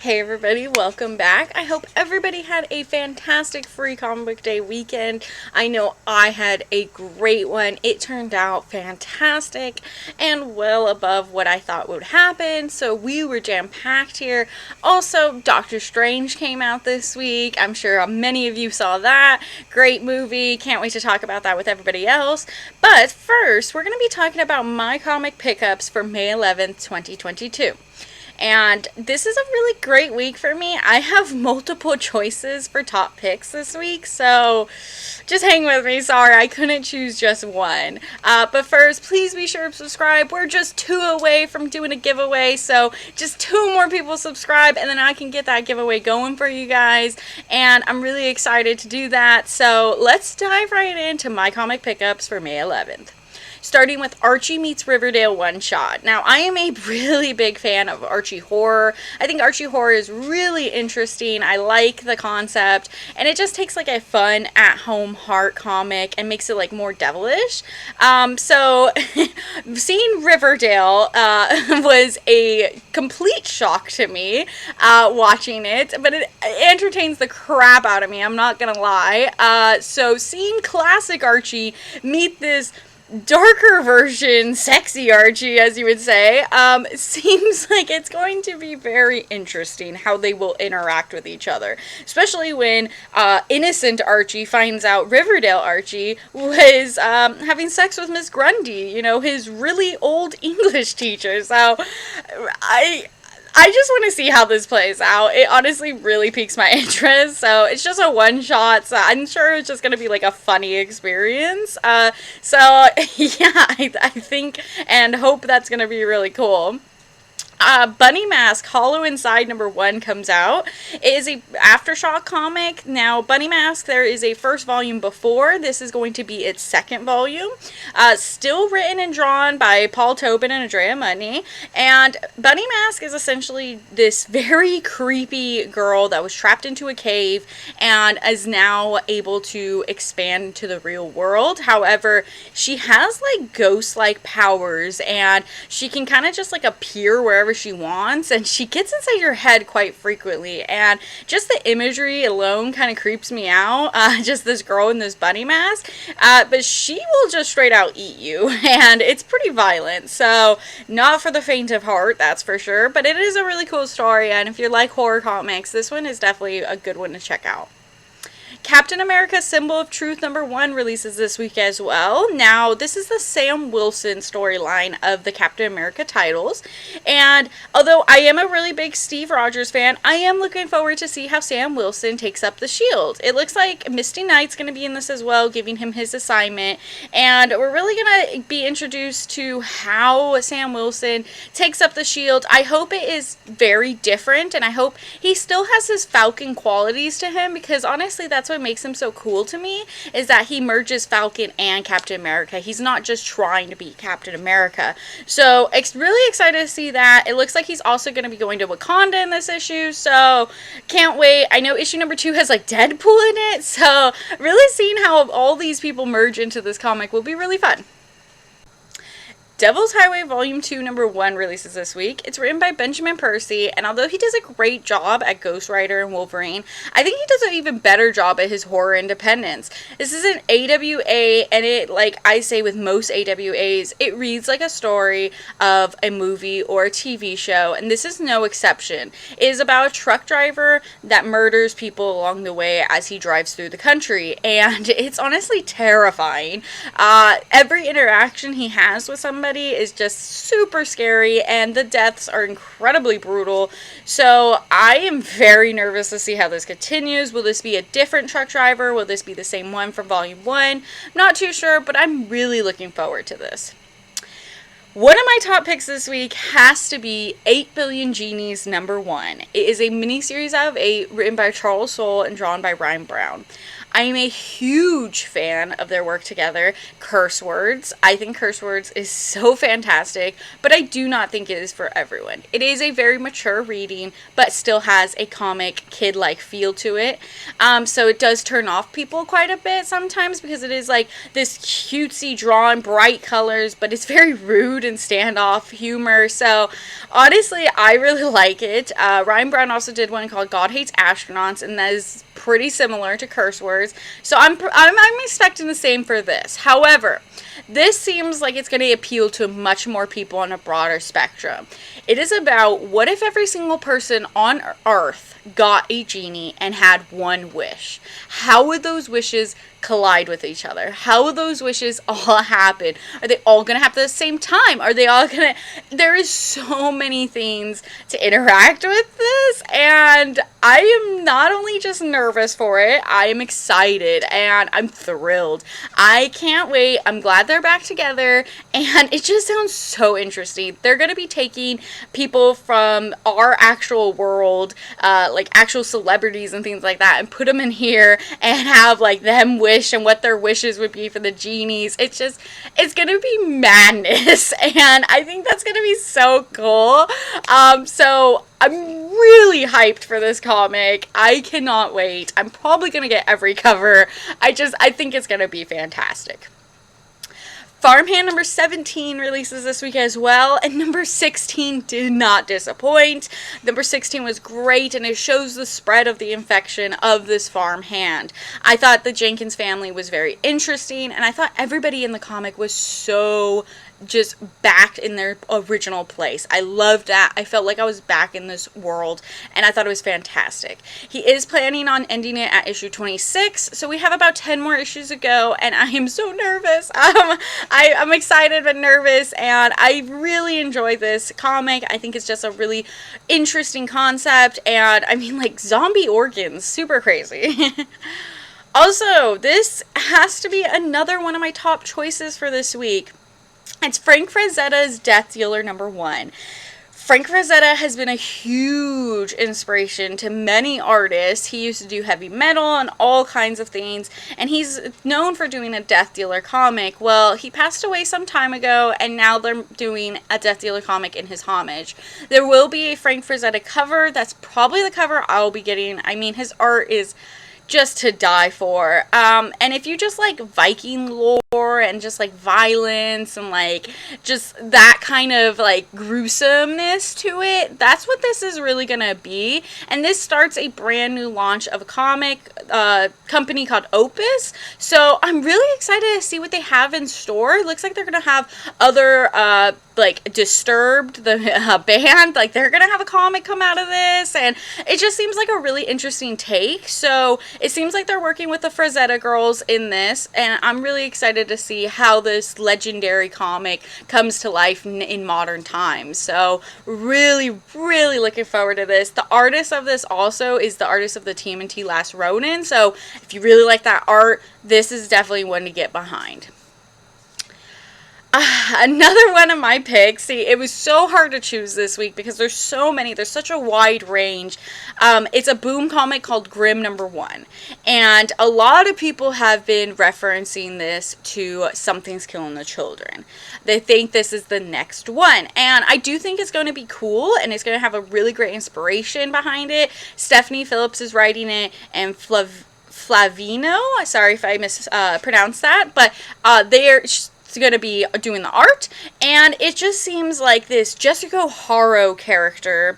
Hey everybody, welcome back. I hope everybody had a fantastic free comic book day weekend. I know I had a great one. It turned out fantastic and well above what I thought would happen, so we were jam-packed here. Also, Doctor Strange came out this week. I'm sure many of you saw that. Great movie. Can't wait to talk about that with everybody else. But first, we're going to be talking about my comic pickups for May 11th, 2022. And this is a really great week for me. I have multiple choices for top picks this week, so just hang with me. Sorry, I couldn't choose just one. But first, please be sure to subscribe. We're just 2 away from doing a giveaway, so just 2 more people subscribe, and then I can get that giveaway going for you guys. And I'm really excited to do that. So let's dive right into my comic pickups for May 11th. Starting with Archie Meets Riverdale one-shot. Now, I am a really big fan of Archie horror. I think Archie horror is really interesting. I like the concept, and it just takes like a fun at-home heart comic and makes it like more devilish. So seeing Riverdale was a complete shock to me watching it, but it entertains the crap out of me, I'm not gonna lie. So seeing classic Archie meet this darker version, sexy Archie, as you would say, seems like it's going to be very interesting how they will interact with each other. Especially when innocent Archie finds out Riverdale Archie was having sex with Miss Grundy, you know, his really old English teacher. So I just want to see how this plays out. It honestly really piques my interest. So it's just a one-shot, so I'm sure it's just going to be like a funny experience. So yeah, I think and hope that's going to be really cool. Bunny Mask Hollow Inside #1 comes out. It is a Aftershock comic. Now, Bunny Mask, there is a first volume before. This is going to be its second volume. Still written and drawn by Paul Tobin and Andrea Mudney. And Bunny Mask is essentially this very creepy girl that was trapped into a cave and is now able to expand to the real world. However, she has like ghost-like powers, and she can kind of just like appear wherever she wants, and she gets inside your head quite frequently, and just the imagery alone kind of creeps me out. Just this girl in this bunny mask, but she will just straight out eat you, and it's pretty violent, so not for the faint of heart, that's for sure, but it is a really cool story, and if you like horror comics, this one is definitely a good one to check out. Captain America Symbol of Truth #1 releases this week as well. Now, this is the Sam Wilson storyline of the Captain America titles, and although I am a really big Steve Rogers fan, I am looking forward to see how Sam Wilson takes up the shield. It looks like Misty Knight's going to be in this as well, giving him his assignment, and we're really going to be introduced to how Sam Wilson takes up the shield. I hope it is very different, and I hope he still has his Falcon qualities to him, because honestly, that's what makes him so cool to me, is that he merges Falcon and Captain America. He's not just trying to be Captain America. So, really excited to see that. It looks like he's also going to be going to Wakanda in this issue, so can't wait. I know issue #2 has like Deadpool in it, so really seeing how all these people merge into this comic will be really fun. Devil's Highway Volume 2 #1 releases this week. It's written by Benjamin Percy, and although he does a great job at Ghost Rider and Wolverine, I think he does an even better job at his horror independence. This is an AWA, and it, like I say with most AWAs, it reads like a story of a movie or a TV show, and this is no exception. It is about a truck driver that murders people along the way as he drives through the country, and it's honestly terrifying. Every interaction he has with somebody is just super scary, and the deaths are incredibly brutal, so I am very nervous to see how this continues. Will this be a different truck driver? Will this be the same one from Volume 1? Not too sure, but I'm really looking forward to this. One of my top picks this week has to be 8 Billion Genies #1. It is a miniseries out of 8 written by Charles Soule and drawn by Ryan Brown. I am a huge fan of their work together. Curse Words. I think Curse Words is so fantastic, but I do not think it is for everyone. It is a very mature reading, but still has a comic kid-like feel to it. So it does turn off people quite a bit sometimes because it is like this cutesy drawn bright colors, but it's very rude and standoff humor. So honestly, I really like it. Ryan Brown also did one called God Hates Astronauts, and that is pretty similar to Curse Words. So I'm expecting the same for this. However, this seems like it's going to appeal to much more people on a broader spectrum. It is about what if every single person on Earth got a genie and had one wish? How would those wishes collide with each other? How will those wishes all happen? Are they all going to happen at the same time? Are they all going to... There is so many things to interact with this, and I am not only just nervous for it, I am excited, and I'm thrilled. I can't wait. I'm glad they're back together, and it just sounds so interesting. They're going to be taking people from our actual world, like actual celebrities and things like that, and put them in here and have like them wish and what their wishes would be for the genies. It's gonna be madness, and I think that's gonna be so cool. So I'm really hyped for this comic. I cannot wait. I'm probably gonna get every cover. I think it's gonna be fantastic. FARMHAND number 17 releases this week as well, and number 16 did not disappoint. Number 16 was great, and it shows the spread of the infection of this farmhand. I thought the Jenkins family was very interesting, and I thought everybody in the comic was so just back in their original place. I loved that. I felt like I was back in this world, and I thought it was fantastic. He is planning on ending it at issue 26, so we have about 10 more issues to go, and I am so nervous. I'm excited but nervous, and I really enjoy this comic. I think it's just a really interesting concept, and I mean, like, zombie organs, super crazy. Also, this has to be another one of my top choices for this week. It's Frank Frazetta's Death Dealer number 1. Frank Frazetta has been a huge inspiration to many artists. He used to do heavy metal and all kinds of things, and he's known for doing a Death Dealer comic. Well, he passed away some time ago, and now they're doing a Death Dealer comic in his homage. There will be a Frank Frazetta cover. That's probably the cover I'll be getting. I mean, his art is just to die for. And if you just like Viking lore and just like violence and like just that kind of like gruesomeness to it, that's what this is really gonna be. And this starts a brand new launch of a comic company called Opus. So I'm really excited to see what they have in store. It looks like they're gonna have other like Disturbed, the band, like they're gonna have a comic come out of this, and it just seems like a really interesting take. So it seems like they're working with the Frazetta girls in this, and I'm really excited to see how this legendary comic comes to life in modern times. So really looking forward to this. The artist of this also is the artist of the TMNT Last Ronin, so if you really like that art, this is definitely one to get behind. Another one of my picks. See, it was so hard to choose this week because there's so many. There's such a wide range. It's a Boom comic called Grimm number 1. And a lot of people have been referencing this to Something's Killing the Children. They think this is the next one. And I do think it's going to be cool, and it's going to have a really great inspiration behind it. Stephanie Phillips is writing it, and Flavino, sorry if I mispronounced that, but they're going to be doing the art, and it just seems like this Jessica Haro character.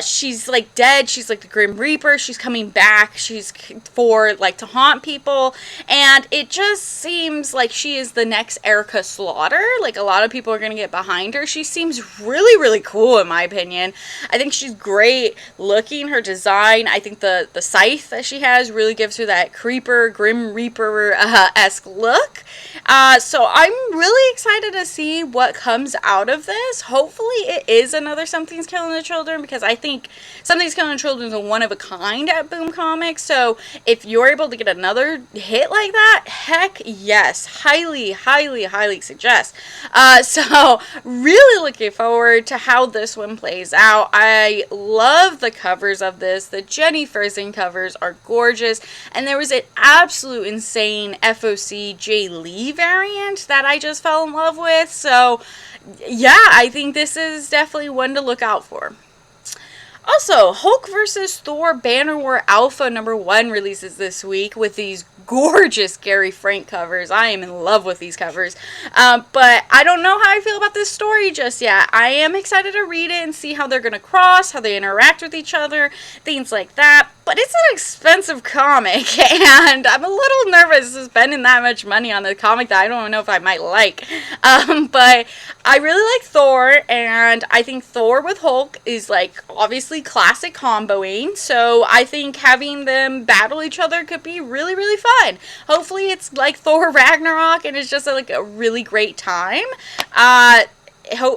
She's like dead. She's like the Grim Reaper. She's coming back. She's for like to haunt people, and it just seems like she is the next Erica Slaughter. Like a lot of people are going to get behind her. She seems really cool in my opinion. I think she's great looking. Her design, I think the scythe that she has really gives her that creeper, Grim Reaper esque look. So I'm really excited to see what comes out of this. Hopefully it is another Something's Killing the Children, because I think Something's Killing the Children is a one of a kind at Boom Comics. So if you're able to get another hit like that, heck yes, highly, highly, highly suggest. So really looking forward to how this one plays out. I love the covers of this. The Jenny Frison covers are gorgeous, and there was an absolute insane FOC Jay Lee variant that I just fell in love with. So yeah, I think this is definitely one to look out for. Also, Hulk vs. Thor Banner War Alpha #1 releases this week with these gorgeous Gary Frank covers. I am in love with these covers. But I don't know how I feel about this story just yet. I am excited to read it and see how they're going to cross, how they interact with each other, things like that. But it's an expensive comic, and I'm a little nervous spending that much money on the comic that I don't know if I might like. But I really like Thor, and I think Thor with Hulk is like obviously classic comboing. So I think having them battle each other could be really, really fun. Hopefully it's like Thor Ragnarok, and it's just like a really great time.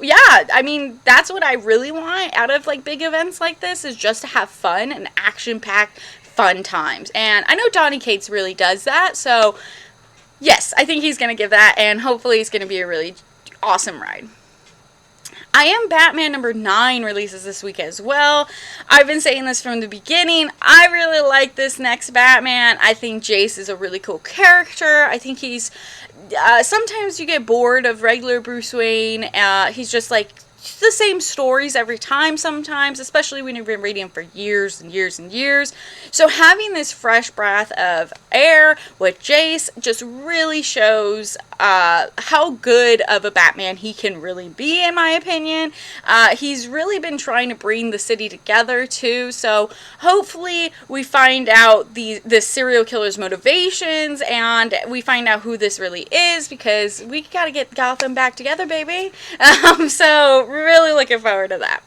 Yeah, I mean, that's what I really want out of like big events like this, is just to have fun and action-packed fun times. And I know Donny Cates really does that, so yes, I think he's going to give that, and hopefully it's going to be a really awesome ride. I Am Batman #9 releases this week as well. I've been saying this from the beginning. I really like this next Batman. I think Jace is a really cool character. I think he's... sometimes you get bored of regular Bruce Wayne. He's just like the same stories every time sometimes, especially when you've been reading for years and years and years. So having this fresh breath of air with Jace just really shows how good of a Batman he can really be, in my opinion. He's really been trying to bring the city together too, so hopefully we find out the serial killer's motivations, and we find out who this really is, because we gotta get Gotham back together, baby. So really looking forward to that.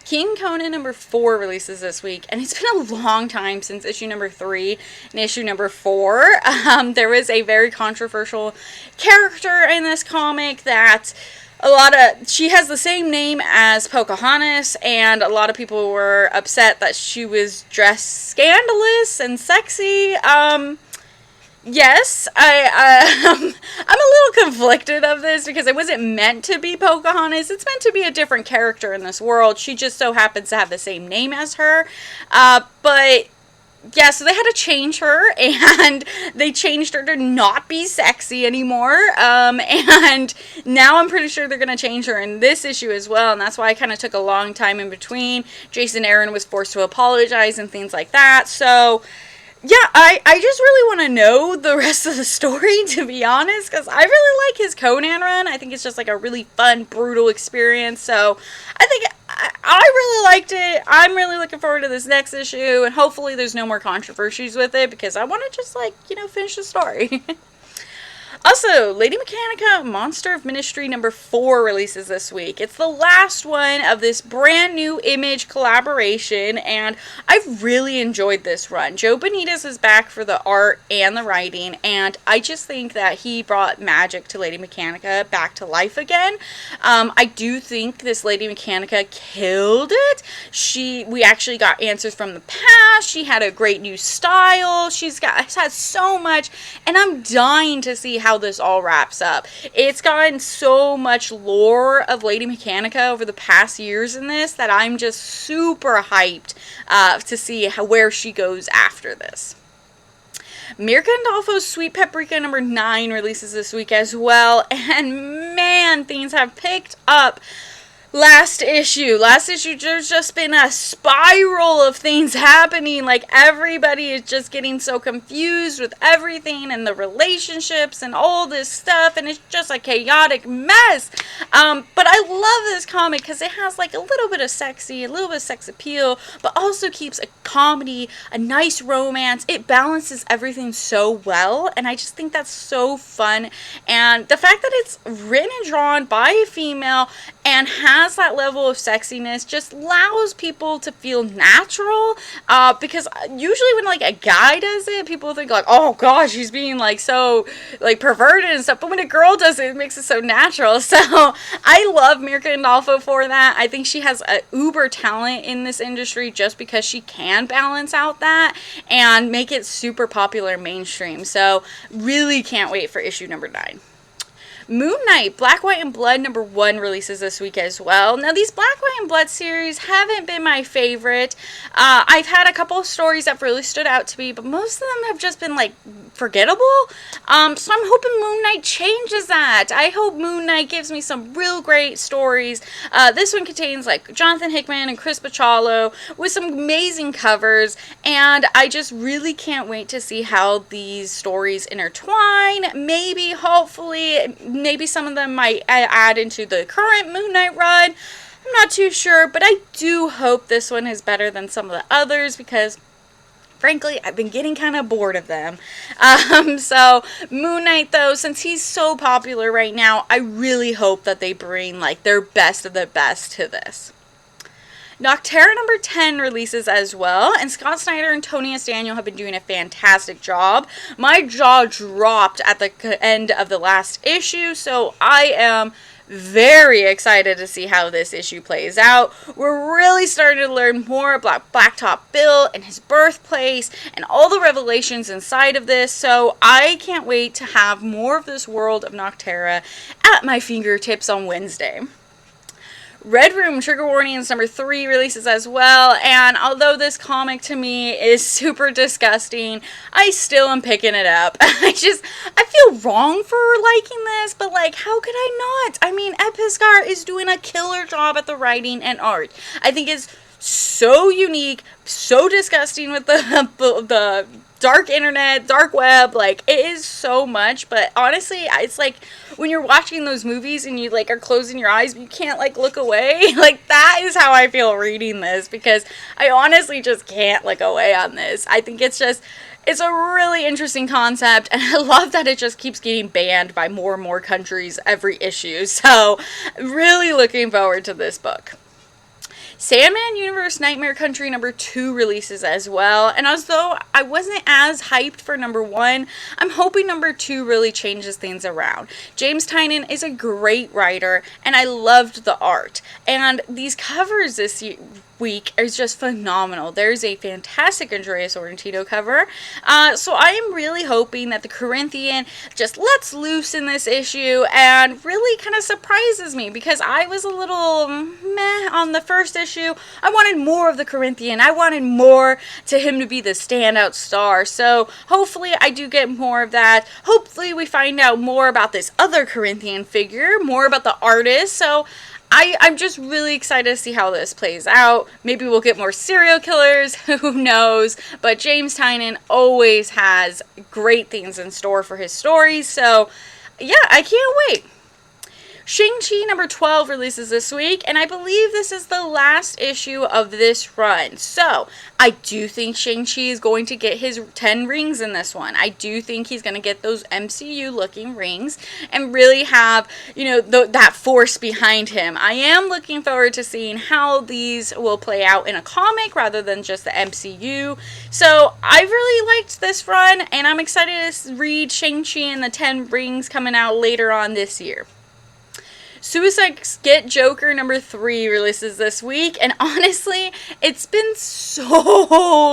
King Conan #4 releases this week, and it's been a long time since issue #3 and issue #4. There was a very controversial character in this comic that she has the same name as Pocahontas, and a lot of people were upset that she was dressed scandalous and sexy. Yes, I'm a little conflicted of this, because it wasn't meant to be Pocahontas. It's meant to be a different character in this world. She just so happens to have the same name as her. But yeah, so they had to change her, and they changed her to not be sexy anymore. And now I'm pretty sure they're going to change her in this issue as well, and that's why I kind of took a long time in between. Jason Aaron was forced to apologize and things like that. So yeah, I just really want to know the rest of the story, to be honest, because I really like his Conan run. I think it's just like a really fun, brutal experience. So I think I really liked it. I'm really looking forward to this next issue, and hopefully there's no more controversies with it, because I want to just like, finish the story. Also, Lady Mechanica Monster of Ministry #4 releases this week. It's the last one of this brand new Image collaboration, and I've really enjoyed this run. Joe Benitez is back for the art and the writing, and I just think that he brought magic to Lady Mechanica back to life again. I do think this Lady Mechanica killed it. We actually got answers from the past. She had a great new style. She's had so much, and I'm dying to see how this all wraps up. It's gotten so much lore of Lady Mechanica over the past years in this that I'm just super hyped to see where she goes after this. Mirka Andolfo's Sweet Paprika #9 releases this week as well, and man, things have picked up. Last issue, there's just been a spiral of things happening. Like, everybody is just getting so confused with everything and the relationships and all this stuff, and it's just a chaotic mess. But I love this comic because it has like a little bit of sex appeal, but also keeps a comedy, a nice romance. It balances everything so well, and I just think that's so fun. And the fact that it's written and drawn by a female and has that level of sexiness just allows people to feel natural, because usually when like a guy does it, people think like, oh gosh, he's being like so like perverted and stuff, but when a girl does it, it makes it so natural. So I love Mira Gandolfo for that. I think she has a uber talent in this industry just because she can balance out that and make it super popular mainstream. So really can't wait for issue number 9. Moon Knight, Black, White, and Blood #1 releases this week as well. Now, these Black, White, and Blood series haven't been my favorite. I've had a couple of stories that really stood out to me, but most of them have just been, like, forgettable. So I'm hoping Moon Knight changes that. I hope Moon Knight gives me some real great stories. This one contains, like, Jonathan Hickman and Chris Bachalo with some amazing covers, and I just really can't wait to see how these stories intertwine. Maybe, hopefully, maybe some of them might add into the current Moon Knight run. I'm not too sure, but I do hope this one is better than some of the others because, frankly, I've been getting kind of bored of them. So Moon Knight, though, since he's so popular right now, I really hope that they bring like their best of the best to this. Nocterra #10 releases as well, and Scott Snyder and Tony S. Daniel have been doing a fantastic job. My jaw dropped at the end of the last issue, so I am very excited to see how this issue plays out. We're really starting to learn more about Blacktop Bill and his birthplace and all the revelations inside of this, so I can't wait to have more of this world of Nocterra at my fingertips on Wednesday. Red Room Trigger Warnings #3 releases as well, and although this comic to me is super disgusting, I still am picking it up. I feel wrong for liking this, but like, how could I not? I mean, Ed PISKOR is doing a killer job at the writing and art. I think it's so unique, so disgusting with the dark internet, dark web, like, it is so much, but honestly, it's like, when you're watching those movies and you, like, are closing your eyes, but you can't, like, look away, like, that is how I feel reading this, because I honestly just can't look away on this. I think it's a really interesting concept, and I love that it just keeps getting banned by more and more countries every issue, so really looking forward to this book. Sandman Universe Nightmare Country #2 releases as well, and although I wasn't as hyped for #1, I'm hoping #2 really changes things around. James Tynion is a great writer, and I loved the art, and these covers this week is just phenomenal. There's a fantastic Andrea Sorrentino cover, so I am really hoping that the Corinthian just lets loose in this issue and really kind of surprises me, because I was a little meh on the first issue. I wanted more of the Corinthian. I wanted more to him to be the standout star, so hopefully I do get more of that. Hopefully we find out more about this other Corinthian figure, more about the artist, so I'm just really excited to see how this plays out. Maybe we'll get more serial killers, who knows, but James Tynion always has great things in store for his stories, so yeah, I can't wait. Shang-Chi #12 releases this week, and I believe this is the last issue of this run. So, I do think Shang-Chi is going to get his 10 rings in this one. I do think he's going to get those MCU-looking rings and really have, you know, that force behind him. I am looking forward to seeing how these will play out in a comic rather than just the MCU. So, I really liked this run, and I'm excited to read Shang-Chi and the 10 rings coming out later on this year. Suicide Skit Joker #3 releases this week, and honestly, it's been so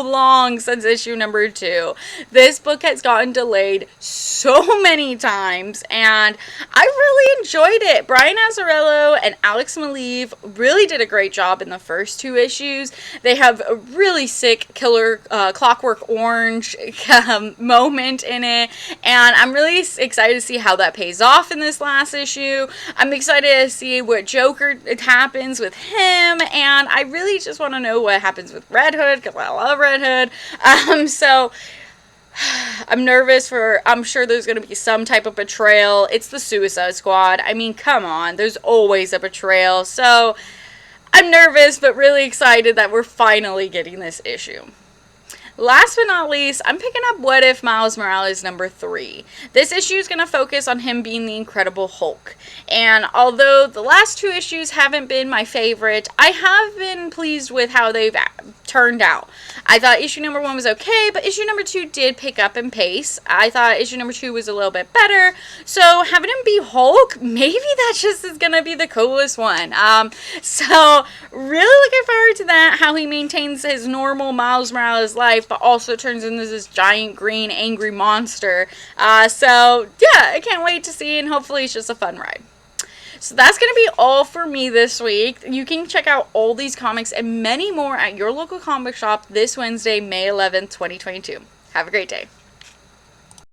long since issue #2. This book has gotten delayed so many times, and I really enjoyed it. Brian Azzarello and Alex Maleev really did a great job in the first 2 issues. They have a really sick killer Clockwork Orange moment in it, and I'm really excited to see how that pays off in this last issue. I'm excited to see what Joker happens with him, and I really just want to know what happens with Red Hood, because I love Red Hood. So I'm nervous I'm sure there's going to be some type of betrayal. It's the Suicide Squad. I mean, come on, there's always a betrayal. So I'm nervous, but really excited that we're finally getting this issue. Last but not least, I'm picking up What If Miles Morales #3. This issue is going to focus on him being the Incredible Hulk. And although the last 2 issues haven't been my favorite, I have been pleased with how they've turned out. I thought issue #1 was okay, but issue #2 did pick up in pace. I thought issue #2 was a little bit better. So having him be Hulk, maybe that just is going to be the coolest one. So really looking forward to that, how he maintains his normal Miles Morales life, but also turns into this giant green angry monster. So yeah, I can't wait to see, and hopefully it's just a fun ride. So that's going to be all for me this week. You can check out all these comics and many more at your local comic shop this Wednesday, May 11th, 2022. Have a great day.